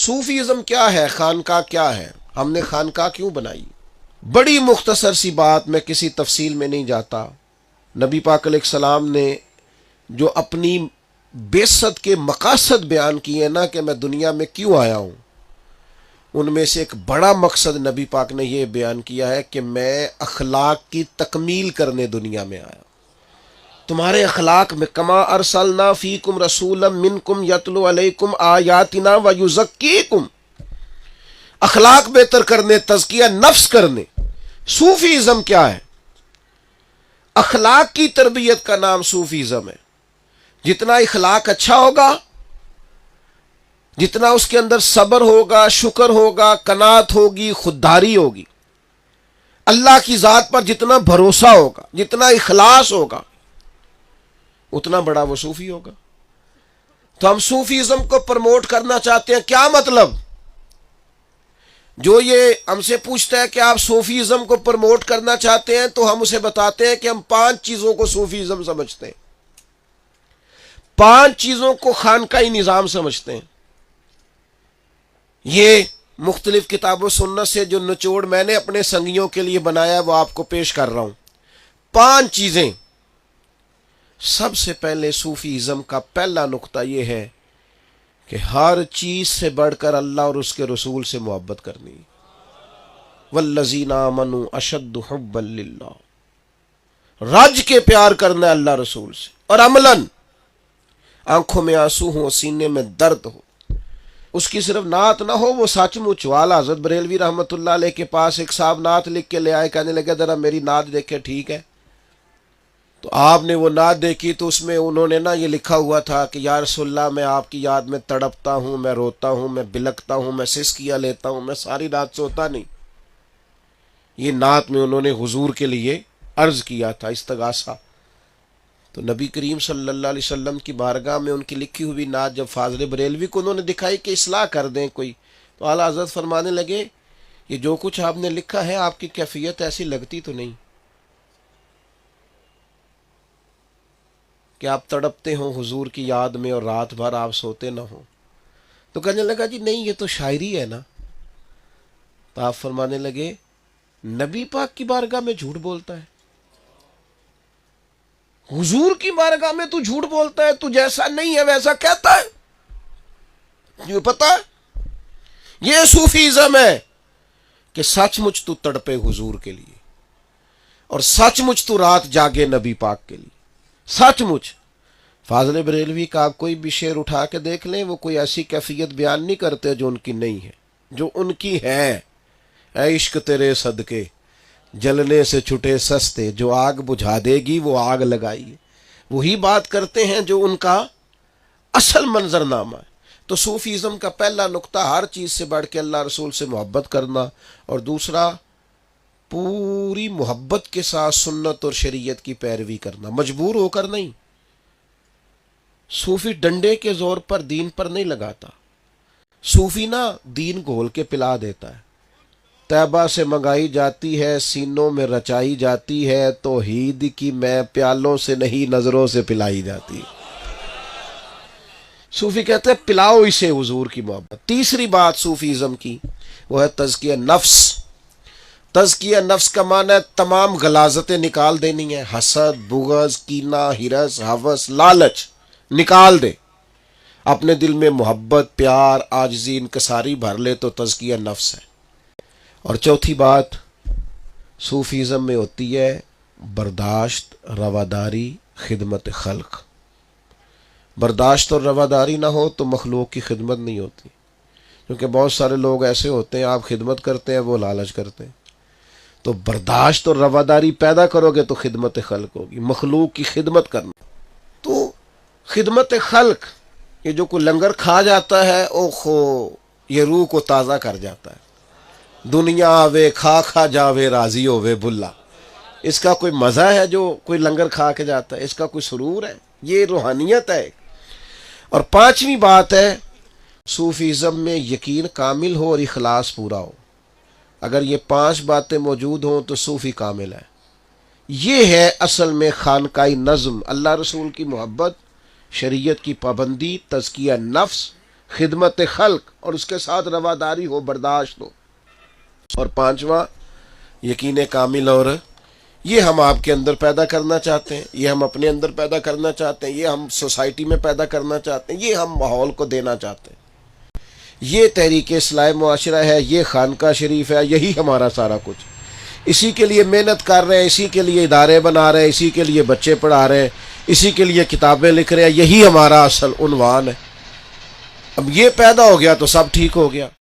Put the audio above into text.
Sufism کیا ہے، خانقاہ کیا ہے، ہم نے خانقاہ کیوں بنائی؟ بڑی مختصر سی بات، میں کسی تفصیل میں نہیں جاتا۔ نبی پاک علیہ السلام نے جو اپنی بعثت کے مقاصد بیان کیے نا کہ میں دنیا میں کیوں آیا ہوں، ان میں سے ایک بڑا مقصد نبی پاک نے یہ بیان کیا ہے کہ میں اخلاق کی تکمیل کرنے دنیا میں آیا۔ تمہارے اخلاق میں، کما ارسلنا فیکم رسولا منکم یتلو علیکم آیاتنا ویزکیکم، اخلاق بہتر کرنے، تزکیہ نفس کرنے۔ صوفیزم کیا ہے؟ اخلاق کی تربیت کا نام صوفیزم ہے۔ جتنا اخلاق اچھا ہوگا، جتنا اس کے اندر صبر ہوگا، شکر ہوگا، قناعت ہوگی، خودداری ہوگی، اللہ کی ذات پر جتنا بھروسہ ہوگا، جتنا اخلاص ہوگا، اتنا بڑا وہ صوفی ہوگا۔ تو ہم صوفیزم کو پروموٹ کرنا چاہتے ہیں۔ کیا مطلب؟ جو یہ ہم سے پوچھتا ہے کہ آپ صوفیزم کو پروموٹ کرنا چاہتے ہیں، تو ہم اسے بتاتے ہیں کہ ہم 5 چیزوں کو صوفیزم سمجھتے ہیں، 5 چیزوں کو خانقاہی نظام سمجھتے ہیں۔ یہ مختلف کتاب و سنت سے جو نچوڑ میں نے اپنے سنگیوں کے لیے بنایا وہ آپ کو پیش کر رہا ہوں۔ 5 چیزیں۔ سب سے پہلے صوفیزم کا پہلا نقطہ یہ ہے کہ ہر چیز سے بڑھ کر اللہ اور اس کے رسول سے محبت کرنی۔ والذین آمنوا اشد حبا للہ، رج کے پیار کرنا ہے اللہ رسول سے، اور عملاً آنکھوں میں آنسو ہو، سینے میں درد ہو، اس کی صرف نعت نہ ہو، وہ سچ مچ ہو۔ اعلیٰ حضرت بریلوی رحمۃ اللہ علیہ کے پاس ایک صاحب نعت لکھ کے لے آئے، کہنے لگے ذرا میری نعت دیکھے، ٹھیک ہے؟ تو آپ نے وہ نعت دیکھی تو اس میں انہوں نے نا یہ لکھا ہوا تھا کہ یا رسول اللہ، میں آپ کی یاد میں تڑپتا ہوں، میں روتا ہوں، میں بلکتا ہوں، میں سسکیاں لیتا ہوں، میں ساری رات سوتا نہیں۔ یہ نعت میں انہوں نے حضور کے لیے عرض کیا تھا، استغاثہ۔ تو نبی کریم صلی اللہ علیہ وسلم کی بارگاہ میں ان کی لکھی ہوئی نعت جب فاضل بریلوی کو انہوں نے دکھائی کہ اصلاح کر دیں کوئی، تو اعلیٰ حضرت فرمانے لگے یہ جو کچھ آپ نے لکھا ہے آپ کی کیفیت ایسی لگتی تو نہیں کہ آپ تڑپتے ہوں حضور کی یاد میں اور رات بھر آپ سوتے نہ ہوں۔ تو کہنے لگا جی نہیں، یہ تو شاعری ہے نا۔ تو آپ فرمانے لگے نبی پاک کی بارگاہ میں جھوٹ بولتا ہے، حضور کی بارگاہ میں تو جھوٹ بولتا ہے، تو جیسا نہیں ہے ویسا کہتا ہے۔ یہ پتا ہے یہ صوفیزم ہے کہ سچ مچ تو تڑپے حضور کے لیے، اور سچ مچ تو رات جاگے نبی پاک کے لیے، سچ مچ۔ فاضل بریلوی کا آپ کوئی بھی شعر اٹھا کے دیکھ لیں، وہ کوئی ایسی کیفیت بیان نہیں کرتے جو ان کی نہیں ہے، جو ان کی ہے۔ اے عشق تیرے صدقے جلنے سے چھٹے سستے، جو آگ بجھا دے گی وہ آگ لگائی، وہی بات کرتے ہیں جو ان کا اصل منظرنامہ ہے۔ تو صوفیزم کا پہلا نقطہ ہر چیز سے بڑھ کے اللہ رسول سے محبت کرنا، اور دوسرا پوری محبت کے ساتھ سنت اور شریعت کی پیروی کرنا، مجبور ہو کر نہیں۔ صوفی ڈنڈے کے زور پر دین پر نہیں لگاتا، صوفی نا دین گھول کے پلا دیتا ہے۔ طیبہ سے منگائی جاتی ہے، سینوں میں رچائی جاتی ہے، توحید کی میں پیالوں سے نہیں نظروں سے پلائی جاتی۔ صوفی کہتے ہیں پلاؤ اسے حضور کی محبت۔ تیسری بات صوفیزم کی وہ ہے تزکیہ نفس۔ تزکیہ نفس کا معنی ہے تمام غلاظتیں نکال دینی ہیں، حسد، بغض، کینہ، ہرس، ہوس، لالچ نکال دے، اپنے دل میں محبت، پیار، عاجزی، انکساری بھر لے، تو تزکیہ نفس ہے۔ اور چوتھی بات صوفیزم میں ہوتی ہے برداشت، رواداری، خدمت خلق۔ برداشت اور رواداری نہ ہو تو مخلوق کی خدمت نہیں ہوتی، کیونکہ بہت سارے لوگ ایسے ہوتے ہیں آپ خدمت کرتے ہیں وہ لالچ کرتے ہیں۔ تو برداشت اور رواداری پیدا کرو گے تو خدمت خلق ہوگی، مخلوق کی خدمت کرنا۔ تو خدمت خلق، یہ جو کوئی لنگر کھا جاتا ہے اوخو، یہ روح کو تازہ کر جاتا ہے۔ دنیا آوے کھا کھا جاوے راضی ہووے بلا، اس کا کوئی مزہ ہے جو کوئی لنگر کھا کے جاتا ہے؟ اس کا کوئی سرور ہے؟ یہ روحانیت ہے۔ اور پانچویں بات ہے صوفیزم میں یقین کامل ہو اور اخلاص پورا ہو۔ اگر یہ 5 باتیں موجود ہوں تو صوفی کامل ہے۔ یہ ہے اصل میں خانقاہی نظم، اللہ رسول کی محبت، شریعت کی پابندی، تزکیہ نفس، خدمت خلق، اور اس کے ساتھ رواداری ہو، برداشت ہو۔ اور پانچواں یقین کامل، اور یہ ہم آپ کے اندر پیدا کرنا چاہتے ہیں، یہ ہم اپنے اندر پیدا کرنا چاہتے ہیں، یہ ہم سوسائٹی میں پیدا کرنا چاہتے ہیں، یہ ہم ماحول کو دینا چاہتے ہیں۔ یہ تحریک اصلاح معاشرہ ہے، یہ خانقاہ شریف ہے، یہی ہمارا سارا کچھ۔ اسی کے لیے محنت کر رہے ہیں، اسی کے لیے ادارے بنا رہے ہیں، اسی کے لیے بچے پڑھا رہے ہیں، اسی کے لیے کتابیں لکھ رہے ہیں، یہی ہمارا اصل عنوان ہے۔ اب یہ پیدا ہو گیا تو سب ٹھیک ہو گیا۔